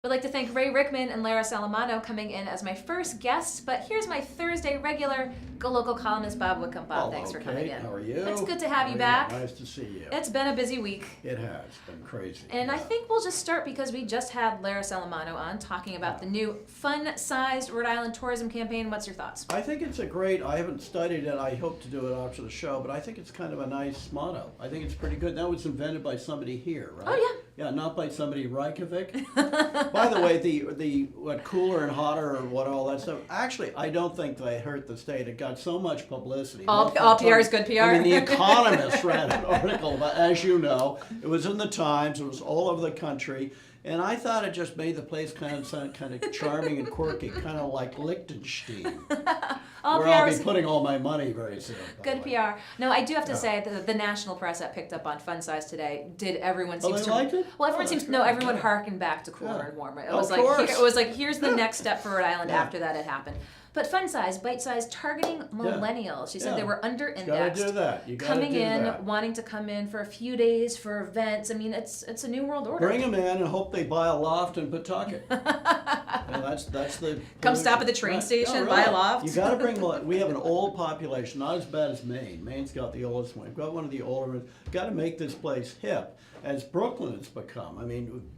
I'd like to thank Ray Rickman and Lara Salamano coming in as my first guests, but here's my Thursday regular GoLocal columnist, Bob Whitcomb. Bob, thanks for coming in. How are you? It's good to have you back. Nice to see you. It's been a busy week. It has been crazy. And I think we'll just start because we just had Lara Salamano on talking about the new fun-sized Rhode Island tourism campaign. What's your thoughts? I think it's I haven't studied it. I hope to do it after the show, but I think it's kind of a nice motto. I think it's pretty good. That was invented by somebody here, right? Oh, yeah. Yeah, not by somebody in Reykjavik. By the way, the what cooler and hotter or what all that stuff. Actually, I don't think they hurt the state. It got so much publicity. All PR is good PR. I mean, The Economist ran an article about, as you know, it was in the Times. It was all over the country. And I thought it just made the place kind of charming and quirky, kind of like Liechtenstein, where I'll be putting all my money very soon. Good PR. No, I do have to say that the national press that picked up on Fun Size today did. Everyone seems to liked it. Well, everyone harkened back to cooler and warmer. It was here's the next step for Rhode Island. After that, it happened. But Fun Size, bite size, targeting millennials. She said they were under indexed. You gotta do that. You gotta coming do in, that. wanting to come in for a few days for events. I mean, it's a new world order. Bring them in and hope they buy a loft in Pawtucket. That's the. Come stop at the train station, really. buy a loft. You got to bring. We have an old population, not as bad as Maine. Maine's got the oldest one. We've got one of the older ones. Got to make this place hip, as Brooklyn has become. I mean,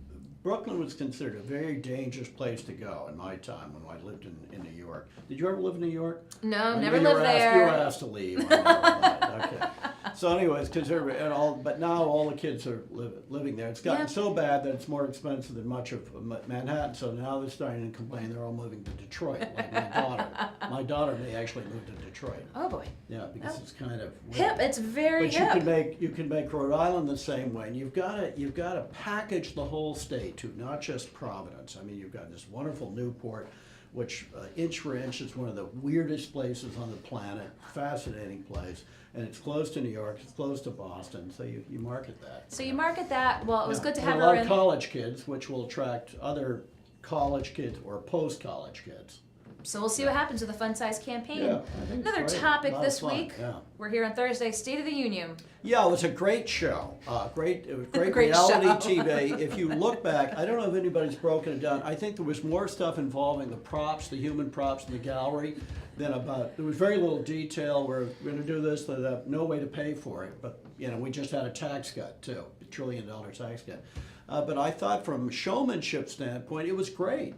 Brooklyn was considered a very dangerous place to go in my time when I lived in New York. Did you ever live in New York? No, never lived there. You were asked to leave. I know that. Okay. So anyways, but now all the kids are living there. It's gotten so bad that it's more expensive than much of Manhattan. So now they're starting to complain they're all moving to Detroit, like my daughter. My daughter may actually move to Detroit. Oh boy. Yeah, because it's kind of hip. It's very hip. But you can make Rhode Island the same way. And you've got to package the whole state too, not just Providence. I mean, you've got this wonderful Newport, which inch for inch is one of the weirdest places on the planet. Fascinating place. And it's close to New York, it's close to Boston, so you market that. So you market that. Well, it was good to have her in. A lot of college kids, which will attract other college kids or post-college kids. So we'll see what happens with the Fun Size campaign. Yeah, I think Another it's topic this fun. week. Yeah. We're here on Thursday, State of the Union. Yeah, it was a great show. It was great Great reality show. TV. If you look back, I don't know if anybody's broken it down. I think there was more stuff involving the props, the human props in the gallery, than there was very little detail. We're going to do this, no way to pay for it. But we just had a tax cut too, $1 trillion tax cut. But I thought from a showmanship standpoint, it was great.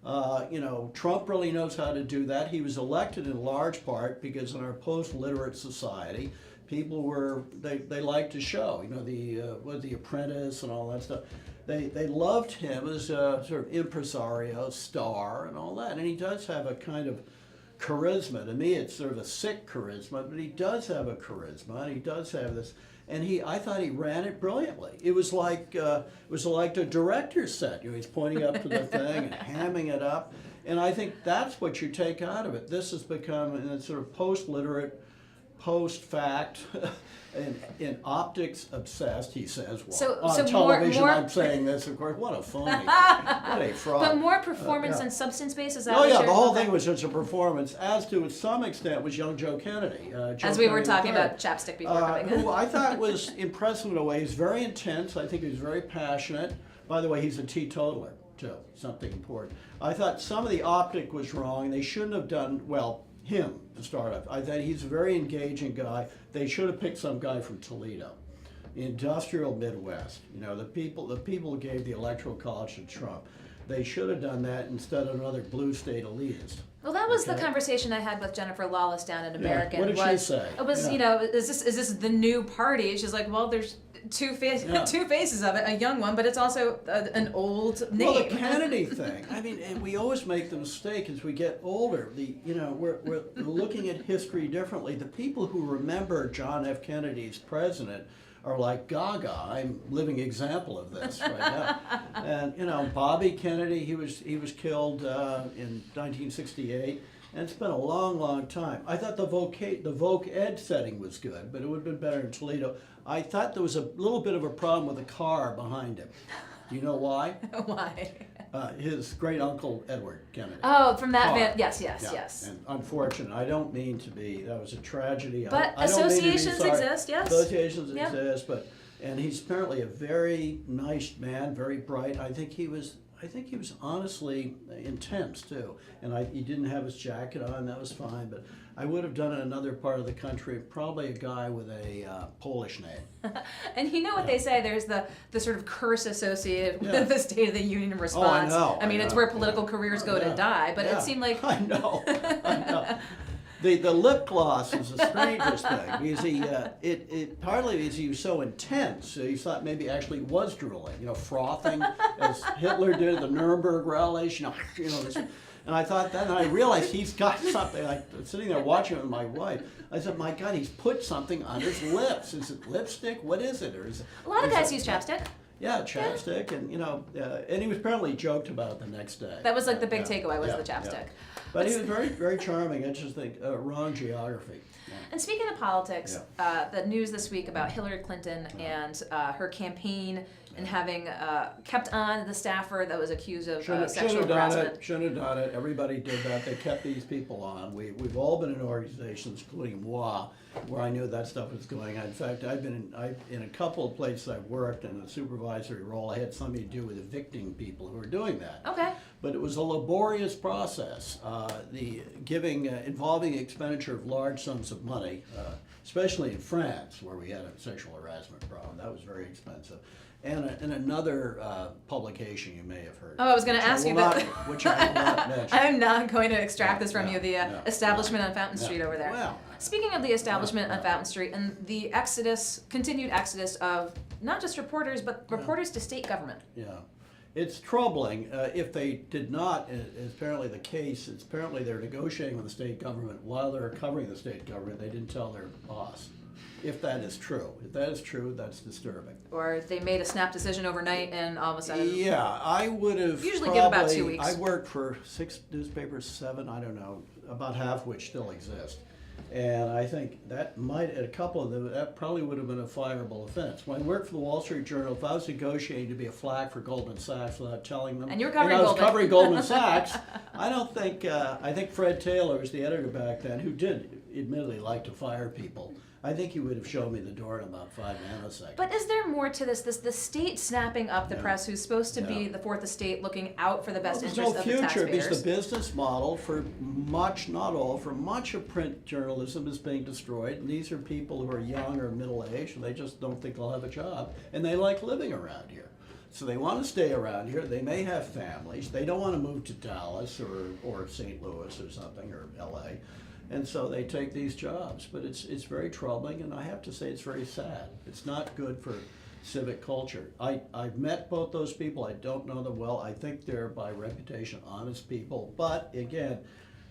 Trump really knows how to do that. He was elected in large part because in our post-literate society, people they liked his show. The Apprentice and all that stuff. They loved him as a sort of impresario, star, and all that. And he does have a kind of charisma. To me, it's sort of a sick charisma, but he does have a charisma, and he does have this. And I thought he ran it brilliantly. It was like the director's set. He's pointing up to the thing and hamming it up. And I think that's what you take out of it. This has become a sort of post-literate, post-fact, and optics obsessed, he says. Well, on television, I'm saying this, of course. What a phony. What a fraud. But more performance and substance-based, is that the whole thing was just a performance, as to some extent was young Joe Kennedy. As we were talking about chapstick before coming in. Who I thought was impressive in a way. He's very intense. I think he's very passionate. By the way, he's a teetotaler, too. Something important. I thought some of the optic was wrong. They shouldn't have done, him to start off. I thought he's a very engaging guy. They should have picked some guy from Toledo, industrial Midwest. The people who gave the Electoral College to Trump. They should have done that instead of another blue state elitist. Well, that was the conversation I had with Jennifer Lawless down at American. What did she say? It was, is this the new party? She's like, well, there's two faces of it, a young one, but it's also an old name. Well, the Kennedy thing. I mean, and we always make the mistake as we get older. We're looking at history differently. The people who remember John F. Kennedy as president are like Gaga. I'm a living example of this right now. And Bobby Kennedy, he was killed in 1968. And it's been a long, long time. I thought the Voc Ed setting was good, but it would have been better in Toledo. I thought there was a little bit of a problem with the car behind him. Do you know why? Why? His great uncle Edward Kennedy. Oh, from that van. Yes. And unfortunate. I don't mean to be. That was a tragedy. But I don't associations exist. Yes. Associations exist, and he's apparently a very nice man, very bright. I think he was I think he was honestly intense too. And he didn't have his jacket on, that was fine, but I would have done it in another part of the country, probably a guy with a Polish name. And you know what they say, there's the sort of curse associated with the State of the Union response. Oh, I know. It's where political careers go to die, but it seemed like... I know. The lip gloss is the strangest thing, because partly because he was so intense, so you thought maybe actually was drooling, frothing, as Hitler did at the Nuremberg rallies, this, and I thought that, and I realized he's got something. I was sitting there watching with my wife. I said, my God, he's put something on his lips. Is it lipstick? What is it? Or is it, a lot of guys use chapstick. Yeah, chapstick, and and he was apparently joked about the next day. That was like the big takeaway was the chapstick. Yeah. But he was very, very charming, interesting, wrong geography. Yeah. And speaking of politics, the news this week about Hillary Clinton and her campaign and having kept on the staffer that was accused of sexual harassment. Shouldn't have done it. Everybody did that. They kept these people on. We've all been in organizations, including moi, where I knew that stuff was going on. In fact, I've been in a couple of places I've worked in a supervisory role. I had something to do with evicting people who were doing that. Okay. But it was a laborious process. Involving expenditure of large sums of money, especially in France, where we had a sexual harassment problem. That was very expensive. And another publication you may have heard. Oh, I was going to ask you that. Which I will not mention. I'm not going to extract this from you, the establishment on Fountain Street over there. Well, speaking of the establishment on Fountain Street and the continued exodus of not just reporters, but reporters to state government. Yeah. It's troubling. If they did not, as apparently the case, it's apparently they're negotiating with the state government while they're covering the state government. They didn't tell their boss. If that is true. If that is true, that's disturbing. Or they made a snap decision overnight and all of a sudden... Yeah, I would have usually give about 2 weeks. I worked for 6 newspapers, 7, I don't know, about half which still exist. And I think that a couple of them, that probably would have been a fireable offense. When I worked for the Wall Street Journal, if I was negotiating to be a flag for Goldman Sachs without telling them, and you're covering I was covering Goldman Sachs, I think Fred Taylor was the editor back then, who did admittedly like to fire people. I think he would have shown me the door in about 5 nanoseconds. But is there more to this? The state snapping up the press, who's supposed to be the fourth estate, looking out for the best interests of the taxpayers? There's no future because the business model for much, not all, for much of print journalism is being destroyed. And these are people who are young or middle-aged, and they just don't think they'll have a job, and they like living around here. So they want to stay around here. They may have families. They don't want to move to Dallas or St. Louis or something, or L.A., and so they take these jobs, but it's very troubling, and I have to say it's very sad. It's not good for civic culture. I've met both those people. I don't know them well. I think they're by reputation honest people, but again,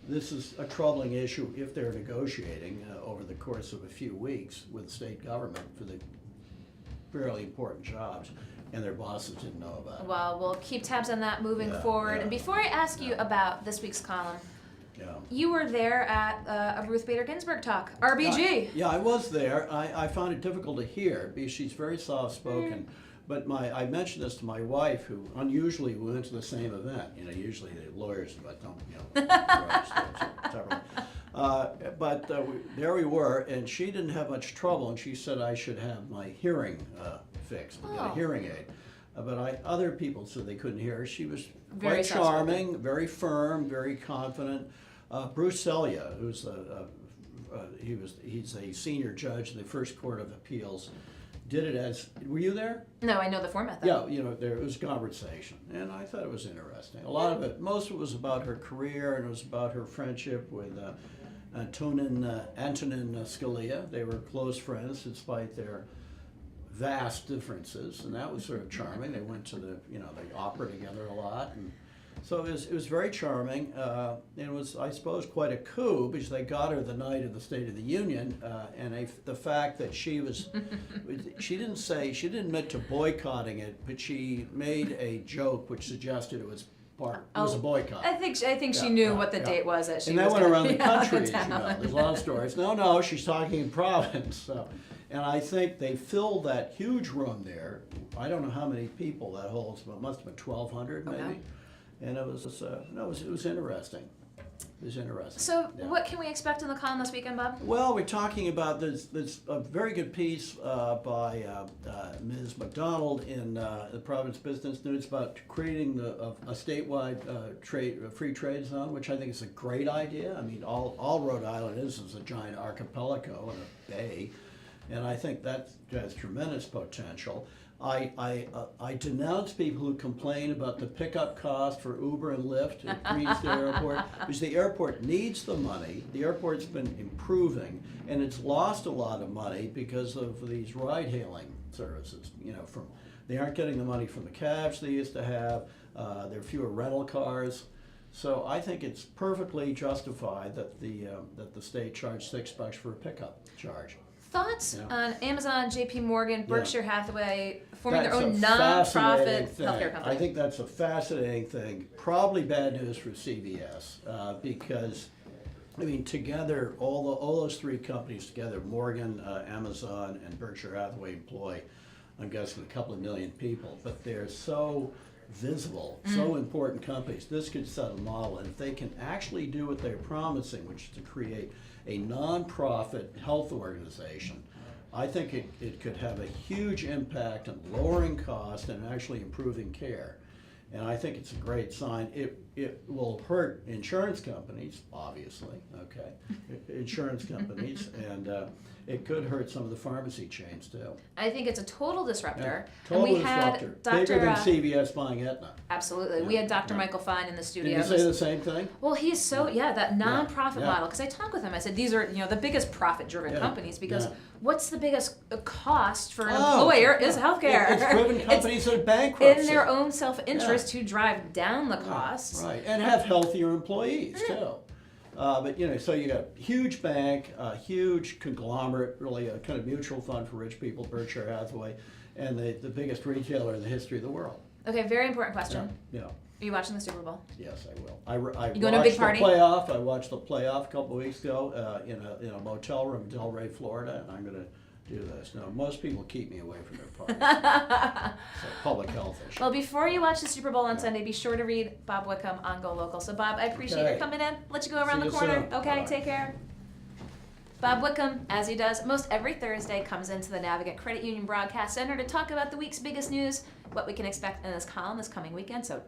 this is a troubling issue if they're negotiating over the course of a few weeks with the state government for the fairly important jobs, and their bosses didn't know about it. Well, we'll keep tabs on that moving forward. And before I ask you about this week's column, you were there at a Ruth Bader Ginsburg talk, RBG. Yeah, I was there. I found it difficult to hear because she's very soft-spoken. But I mentioned this to my wife, who unusually we went to the same event. Usually the lawyers, but there we were, and she didn't have much trouble, and she said I should have my hearing fixed, get a hearing aid. But other people said they couldn't hear her. She was quite charming, very firm, very confident. Bruce Selya, who's he's a senior judge in the First Court of Appeals, did it as. Were you there? No, I know the format though. Yeah, there was conversation, and I thought it was interesting. A lot of it, most of it was about her career, and it was about her friendship with Antonin Scalia. They were close friends despite their vast differences, and that was sort of charming. They went to the opera together a lot, and so it was very charming. It was, I suppose, quite a coup because they got her the night of the State of the Union, and the fact that she didn't admit to boycotting it, but she made a joke which suggested it was a boycott. I think she knew what the date was that she and was. And that went around the country. The There's a lot of stories. No, she's talking in Providence. So. And I think they filled that huge room there. I don't know how many people that holds, but it must have been 1,200 maybe. Okay. And it was it was interesting. is interesting. So what can we expect in the column this weekend, Bob? Well, we're talking about this a very good piece by Ms. McDonald in the Providence Business News about creating a statewide free trade zone, which I think is a great idea. I mean, all Rhode Island is a giant archipelago and a bay, and I think that has tremendous potential. I denounce people who complain about the pickup cost for Uber and Lyft at Greensdale Airport, because the airport needs the money. The airport's been improving, and it's lost a lot of money because of these ride-hailing services. They aren't getting the money from the cabs they used to have. There are fewer rental cars. So I think it's perfectly justified that the state charged $6 for a pickup charge. Thoughts on Amazon, JP Morgan, Berkshire Hathaway forming their own non-profit healthcare company? I think that's a fascinating thing. Probably bad news for CVS because, I mean, together, all those three companies together, Morgan, Amazon, and Berkshire Hathaway employ, I'm guessing, a couple of million people. But they're so visible, so important companies. This could set a model, and if they can actually do what they're promising, which is to create a non-profit health organization, I think it could have a huge impact on lowering cost and actually improving care. And I think it's a great sign. It will hurt insurance companies, obviously, okay? Insurance companies, and it could hurt some of the pharmacy chains too. I think it's a total disruptor. Yeah, total and we disruptor. had Dr. Bigger than CVS buying Aetna. Absolutely. Yeah, We had Dr. yeah. Michael Fine in the studio. Did you say the same thing? Well, he's so, that nonprofit yeah. model. Because I talked with him. I said, these are, the biggest profit-driven companies because what's the biggest cost for an employer is healthcare. It's driven companies that are bankruptcy. In their own self-interest to drive down the costs. Right, and have healthier employees too. But so you got a huge bank, a huge conglomerate, really a kind of mutual fund for rich people, Berkshire Hathaway, and the biggest retailer in the history of the world. Okay, very important question. Yeah. Are you watching the Super Bowl? Yes, I will. I You going to a big party? I watched the playoff a couple of weeks ago in a motel room in Delray, Florida, and I'm going to do this. No, most people keep me away from their parties. It's a public health issue. Well, before you watch the Super Bowl on Sunday, be sure to read Bob Whitcomb on GoLocal. So, Bob, I appreciate your coming in. Let you go around See the you corner. soon. Okay, Bye. take care. Bob Whitcomb, as he does most every Thursday, comes into the Navigant Credit Union Broadcast Center to talk about the week's biggest news, what we can expect in this column this coming weekend. So